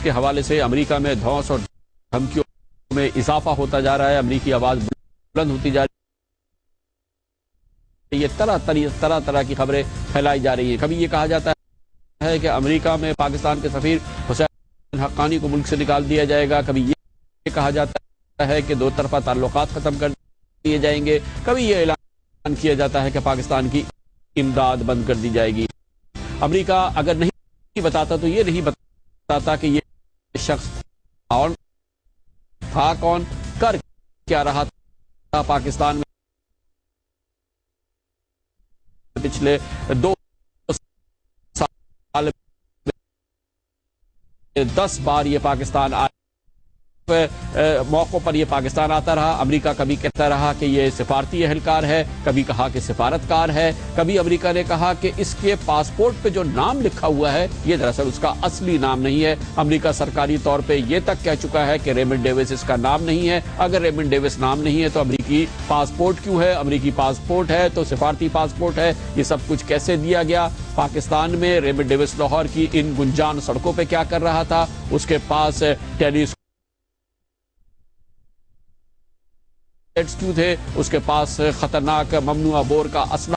کے حوالے سے امریکہ میں دھوس اور دھمکیوں میں اضافہ ہوتا جا رہا ہے، امریکی آواز بلند ہوتی جا رہی ہے، یہ طرح طرح کی خبریں پھیلائی جا رہی ہیں۔ کبھی یہ کہا جاتا ہے کہ امریکہ میں پاکستان کے سفیر حسین حقانی کو ملک سے نکال دیا جائے گا، کبھی یہ کہا جاتا ہے کہ دو طرفہ تعلقات ختم کر دیے جائیں گے، کبھی یہ اعلان کیا جاتا ہے کہ پاکستان کی امداد بند کر دی جائے گی۔ امریکہ اگر نہیں بتاتا تو یہ نہیں بتاتا کہ یہ شخص کون تھا، کون کر کیا رہا تھا پاکستان میں پچھلے 2 سال 10 بار یہ پاکستان موقع پر یہ پاکستان آتا رہا۔ امریکہ کبھی کہتا رہا کہ یہ سفارتی اہلکار ہے، کبھی کہا کہ سفارتکار ہے، کبھی امریکہ نے کہا کہ اس کے پاسپورٹ پہ جو نام لکھا ہوا ہے یہ دراصل اس کا اصلی نام نہیں ہے۔ امریکہ سرکاری طور پہ یہ تک کہہ چکا ہے کہ ریمنڈ ڈیوس اس کا نام نہیں ہے۔ اگر ریمنڈ ڈیوس نام نہیں ہے تو امریکی پاسپورٹ کیوں ہے؟ امریکی پاسپورٹ ہے تو سفارتی پاسپورٹ ہے، یہ سب کچھ کیسے دیا گیا؟ پاکستان میں ریمنڈ ڈیوس لاہور کی ان گنجان سڑکوں پہ کیا کر رہا تھا؟ اس کے پاس ٹیلی کیوں تھے؟ اس کے پاس خطرناک ممنوعہ بور کا اسلحہ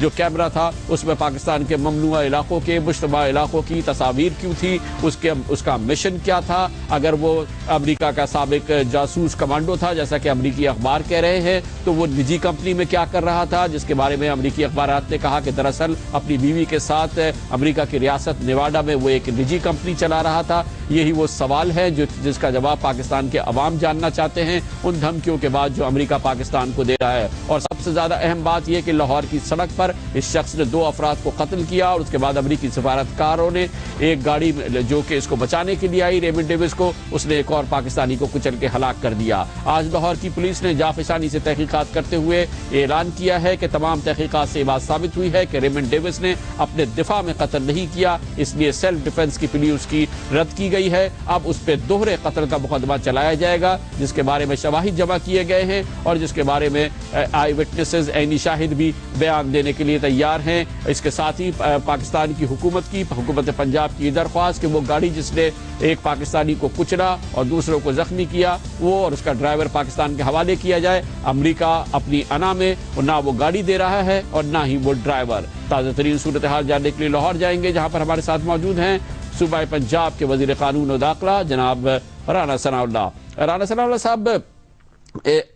جو کیمرہ تھا اس میں پاکستان کے ممنوعہ علاقوں کے مشتبہ علاقوں کی تصاویر کیوں تھی؟ اس کا مشن کیا تھا؟ اگر وہ امریکہ کا سابق جاسوس کمانڈو تھا جیسا کہ امریکی اخبار کہہ رہے ہیں تو وہ نجی کمپنی میں کیا کر رہا تھا، جس کے بارے میں امریکی اخبارات نے کہا کہ دراصل اپنی بیوی کے ساتھ امریکہ کی ریاست نیواڈا میں وہ ایک نجی کمپنی چلا رہا تھا؟ یہی وہ سوال ہے جس کا جواب پاکستان کے عوام جاننا چاہتے ہیں ان دھمکیوں کے بعد جو امریکہ پاکستان کو دے رہا ہے۔ اور سب سے زیادہ اہم بات یہ کہ لاہور کی سڑک پر اس شخص نے 2 افراد کو قتل کیا اور اس کے بعد امریکی سفارتکاروں نے ایک گاڑی جو کہ اس کو بچانے کے لیے آئی ریمنڈ ڈیوس کو، اس نے ایک اور پاکستانی کو کچل کے ہلاک کر دیا۔ آج لاہور کی پولیس نے جافشانی سے تحقیقات کرتے ہوئے اعلان کیا ہے کہ تمام تحقیقات سے یہ بات ثابت ہوئی ہے کہ ریمنڈ ڈیوس نے اپنے دفاع میں قتل نہیں کیا، اس لیے سیلف ڈیفنس کی پلی اس کی رد کی گئی ہے۔ اب اس پہ دوہرے قتل کا مقدمہ چلایا جائے گا جس کے بارے میں شواہد جمع کیے گئے ہیں اور جس کے بارے میں آئی وٹنسز عینی شاہد بھی بیان دینے کے لیے تیار ہیں۔ اس کے ساتھ ہی پاکستان کی حکومت پنجاب کی درخواست کہ وہ گاڑی جس نے ایک پاکستانی کو کچلا اور دوسروں کو زخمی کیا وہ اور اس کا ڈرائیور پاکستان کے حوالے کیا جائے۔ امریکہ اپنی انا میں نہ وہ گاڑی دے رہا ہے اور نہ ہی وہ ڈرائیور۔ تازہ ترین صورتحال جاننے کے لیے لاہور جائیں گے جہاں پر ہمارے ساتھ موجود ہیں صوبہ پنجاب کے وزیر قانون و داخلہ جناب رانا ثناء اللہ۔ رانا ثناء اللہ صاحب،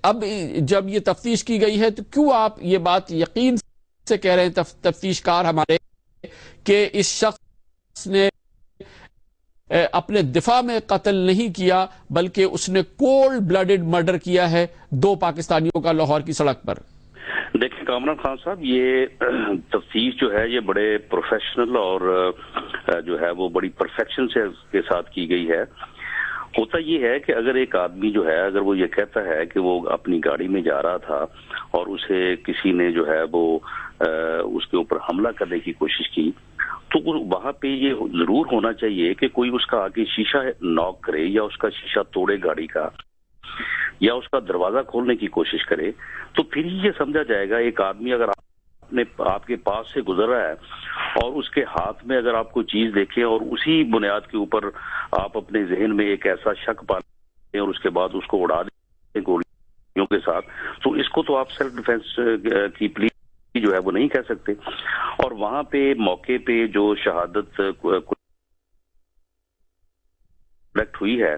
اب جب یہ تفتیش کی گئی ہے تو کیوں آپ یہ بات یقین سے کہہ رہے ہیں تفتیش کار ہمارے کہ اس شخص نے اپنے دفاع میں قتل نہیں کیا بلکہ اس نے کولڈ بلڈڈ مرڈر کیا ہے 2 پاکستانیوں کا لاہور کی سڑک پر؟ دیکھیں کامران خان صاحب، یہ تفتیش جو ہے یہ بڑے پروفیشنل اور جو ہے وہ بڑی پرفیکشن سے کے ساتھ کی گئی ہے۔ ہوتا یہ ہے کہ اگر ایک آدمی جو ہے اگر وہ یہ کہتا ہے کہ وہ اپنی گاڑی میں جا رہا تھا اور اسے کسی نے جو ہے وہ اس کے اوپر حملہ کرنے کی کوشش کی تو وہاں پہ یہ ضرور ہونا چاہیے کہ کوئی اس کا آگے شیشہ ناک کرے یا اس کا شیشہ توڑے گاڑی کا یا اس کا دروازہ کھولنے کی کوشش کرے، تو پھر ہی یہ سمجھا جائے گا ایک آدمی اگر آپ کے پاس سے گزر رہا ہے اور اس کے ہاتھ میں اگر آپ کوئی چیز دیکھیں اور اسی بنیاد کے اوپر آپ اپنے ذہن میں ایک ایسا شک پالیں اور اس کے بعد اس کو اڑا دیں گولیوں کے ساتھ، تو اس کو تو آپ سیلف ڈیفenس کی پلی جو ہے وہ نہیں کہہ سکتے۔ اور وہاں پہ موقع پہ جو شہادت کلیکٹ ہوئی ہے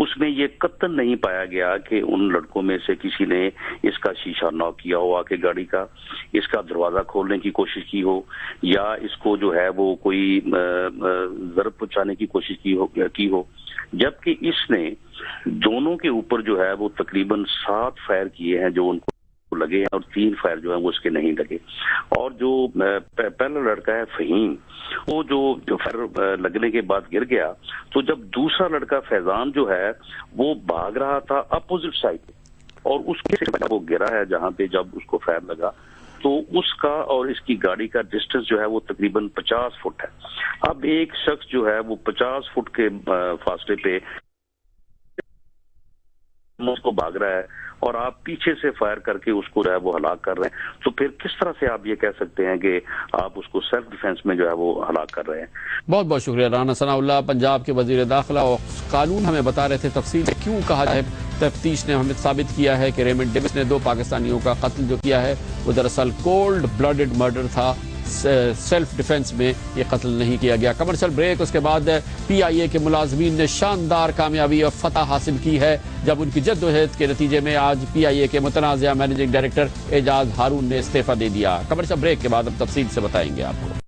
اس میں یہ قطعاً نہیں پایا گیا کہ ان لڑکوں میں سے کسی نے اس کا شیشہ ناک کیا ہو آ کے گاڑی کا، اس کا دروازہ کھولنے کی کوشش کی ہو یا اس کو جو ہے وہ کوئی ضرب پہنچانے کی کوشش کی ہو، جبکہ اس نے دونوں کے اوپر جو ہے وہ تقریباً 7 فائر کیے ہیں جو ان کو لگے ہیں اور 3 فائر جو ہیں وہ اس کے نہیں لگے۔ اور جو پہلا لڑکا ہے فہیم، وہ جو فائر لگنے کے بعد گر گیا تو جب دوسرا لڑکا فیضان جو ہے وہ بھاگ رہا تھا اپوزٹ سائڈ اور اس کے وہ گرا ہے جہاں پہ جب اس کو فائر لگا تو اس کا اور اس کی گاڑی کا ڈسٹنس جو ہے وہ تقریباً 50 فٹ ہے۔ اب ایک شخص جو ہے وہ 50 فٹ کے فاصلے پہ اس کو بھاگ رہا ہے اور آپ پیچھے سے فائر کر کے اس کو جو ہے وہ ہلاک کر رہے ہیں، تو پھر کس طرح سے آپ یہ کہہ سکتے ہیں کہ آپ اس کو سیلف ڈیفنس میں جو ہے وہ ہلاک کر رہے ہیں؟ بہت بہت شکریہ رانا ثناء اللہ، پنجاب کے وزیر داخلہ اور قانون ہمیں بتا رہے تھے تفصیل سے کیوں کہا جائے۔ تفتیش نے ہمیں ثابت کیا ہے کہ ریمنڈ ڈیوس نے 2 پاکستانیوں کا قتل جو کیا ہے وہ دراصل کولڈ بلڈڈ مرڈر تھا، سیلف ڈیفنس میں یہ قتل نہیں کیا گیا۔ کمرشل بریک، اس کے بعد پی آئی اے کے ملازمین نے شاندار کامیابی اور فتح حاصل کی ہے جب ان کی جدوجہد کے نتیجے میں آج پی آئی اے کے متنازعہ مینیجنگ ڈائریکٹر اعجاز ہارون نے استعفیٰ دے دیا۔ کمرشل بریک کے بعد ہم تفصیل سے بتائیں گے آپ کو۔